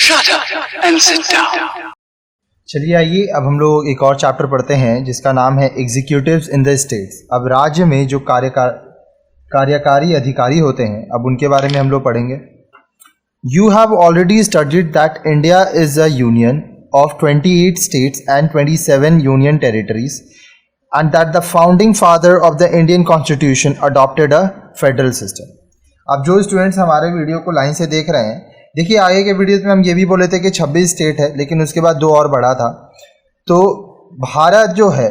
Shut up and sit down. चलिए आइए अब हम लोग एक और चैप्टर पढ़ते हैं जिसका नाम है एग्जीक्यूटिव्स इन द स्टेट्स। अब राज्य में जो कार्यकारी अधिकारी होते हैं, अब उनके बारे में हम लोग पढ़ेंगे। You have already studied that India is a union of 28 states and 27 union territories and that the founding father of the Indian Constitution adopted a federal system। अब जो स्टूडेंट्स हमारे वीडियो को लाइन से देख रहे हैं, देखिए आगे के वीडियोस में हम ये भी बोले थे कि 26 स्टेट है, लेकिन उसके बाद 2 और बढ़ा था। तो भारत जो है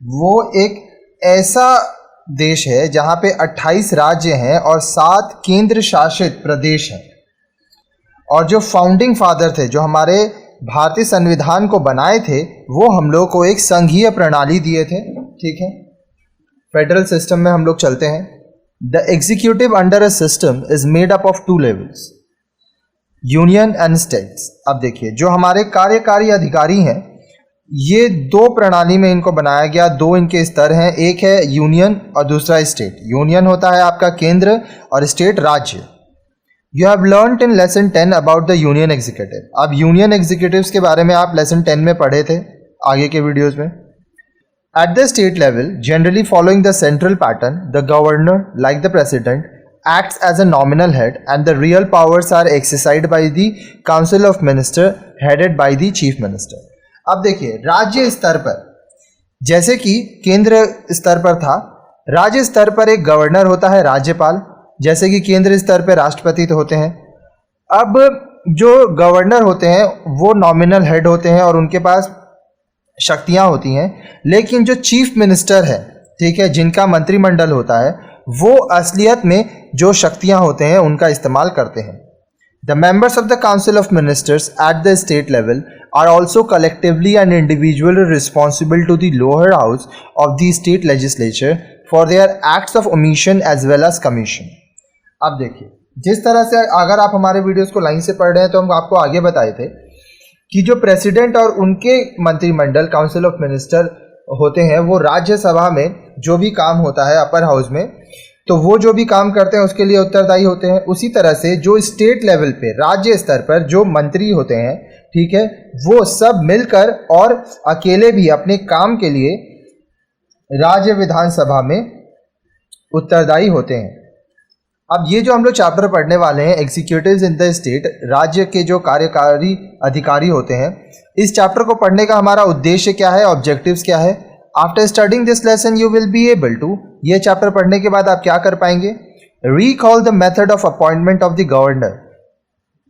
वो एक ऐसा देश है जहाँ पे 28 राज्य हैं और 7 केंद्र शासित प्रदेश हैं। और जो फाउंडिंग फादर थे, जो हमारे भारतीय संविधान को बनाए थे, वो हम लोग को एक संघीय प्रणाली दिए थे। ठीक है, फेडरल सिस्टम में हम लोग चलते हैं। The executive under a system is made up of 2 levels, union and states. अब देखिए जो हमारे कार्यकारी अधिकारी हैं, ये 2 प्रणाली में इनको बनाया गया। 2 इनके स्तर हैं, एक है यूनियन और दूसरा स्टेट। यूनियन होता है आपका केंद्र और स्टेट राज्य। You have learnt in lesson 10 about the union executive। अब यूनियन एग्जीक्यूटिव्स के बारे में आप लेसन 10 में पढ़े थे आगे के वीडियोस में। At the state level, generally following the central pattern, the governor, like the president, acts as a nominal head and the real powers are exercised by the council of minister headed by the chief minister। अब देखिए राज्य स्तर पर, जैसे कि केंद्र स्तर पर था, राज्य स्तर पर एक गवर्नर होता है, राज्यपाल, जैसे कि केंद्र स्तर पे राष्ट्रपति तो होते हैं। अब जो गवर्नर होते हैं वो नॉमिनल हेड होते हैं और उनके पास शक्तियां होती हैं, लेकिन जो चीफ मिनिस्टर है, ठीक है, जिनका मंत्रिमंडल होता है, वो असलियत में जो शक्तियां होते हैं उनका इस्तेमाल करते हैं। The members of the council of ministers at the state level are also collectively and individually responsible to the lower house of the state legislature for their acts of omission as well as commission. अब देखिए जिस तरह से अगर आप हमारे videos को line से पढ़ रहे हैं तो हम आपको आगे बताए थे कि जो प्रेसिडेंट और उनके मंत्रिमंडल काउंसिल ऑफ मिनिस्टर होते हैं, वो राज्यसभा में जो भी काम होता है अपर हाउस में, तो वो जो भी काम करते हैं उसके लिए उत्तरदायी होते हैं। उसी तरह से जो स्टेट लेवल पे, राज्य स्तर पर जो मंत्री होते हैं, ठीक है, वो सब मिलकर और अकेले भी अपने काम के लिए राज्य विधानसभा में उत्तरदायी होते हैं। अब ये जो हम लोग चैप्टर पढ़ने वाले हैं, एग्जीक्यूटिव्स इन द स्टेट, राज्य के जो कार्यकारी अधिकारी होते हैं, इस चैप्टर को पढ़ने का हमारा उद्देश्य क्या है, ऑब्जेक्टिव्स क्या है। After studying this lesson you will be able to, ये चैप्टर पढ़ने के बाद आप क्या कर पाएंगे, recall the method of appointment of the governor.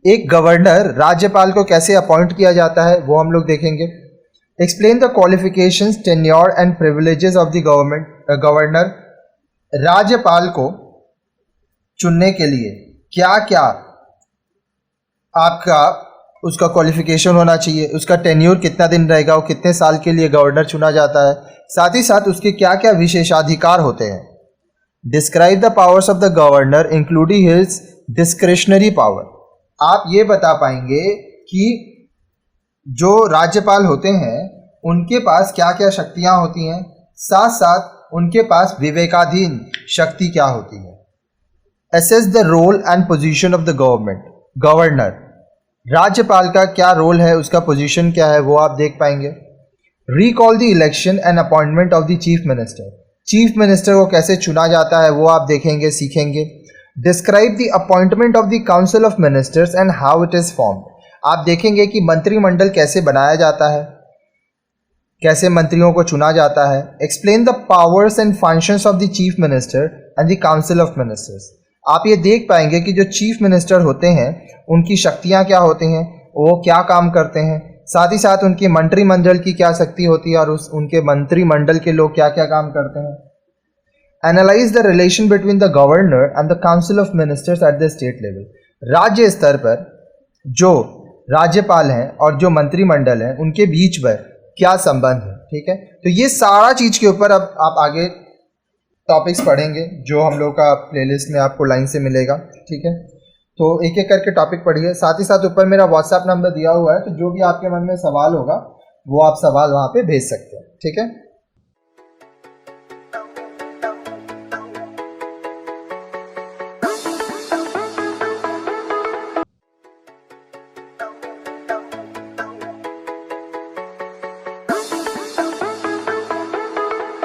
एक गवर्नर, राज्यपाल को कैसे अपॉइंट किया जाता है वो हम लोग देखेंगे। Explain the qualifications, tenure and privileges of the governor. राज्यपाल को चुनने के लिए क्या क्या आपका उसका क्वालिफिकेशन होना चाहिए, उसका टेन्योर कितना दिन रहेगा, वो कितने साल के लिए गवर्नर चुना जाता है, साथ ही साथ उसके क्या क्या विशेषाधिकार होते हैं। Describe the powers of the governor including his discretionary power. आप ये बता पाएंगे कि जो राज्यपाल होते हैं उनके पास क्या क्या शक्तियां होती हैं, साथ साथ उनके पास विवेकाधीन शक्ति क्या होती है। Assess the role and position of the governor, राज्यपाल का क्या रोल है, उसका पोजीशन क्या है, वो आप देख पाएंगे। Recall the election and appointment of the chief minister, chief minister को कैसे चुना जाता है वो आप देखेंगे, सीखेंगे। Describe the appointment of the council of ministers and how it is formed, आप देखेंगे कि मंत्रिमंडल कैसे बनाया जाता है, कैसे मंत्रियों को चुना जाता है। Explain the powers and functions of the chief minister and the council of ministers, आप ये देख पाएंगे कि जो चीफ मिनिस्टर होते हैं उनकी शक्तियां क्या होती हैं, वो क्या काम करते हैं, साथ ही साथ उनके मंत्रिमंडल की क्या शक्ति होती है और उनके मंत्रिमंडल के लोग क्या क्या काम करते हैं। Analyse the relation between the governor and the council of ministers at the state level, राज्य स्तर पर जो राज्यपाल हैं और जो मंत्रिमंडल हैं उनके बीच में क्या संबंध है। ठीक है, तो ये सारा चीज के ऊपर अब आप आगे टॉपिक्स पढ़ेंगे जो हम लोग का प्लेलिस्ट में आपको लाइन से मिलेगा। ठीक है, तो एक एक करके टॉपिक पढ़िए। साथ ही साथ ऊपर मेरा व्हाट्सएप नंबर दिया हुआ है, तो जो भी आपके मन में सवाल होगा वो आप सवाल वहाँ पे भेज सकते हैं। ठीक है।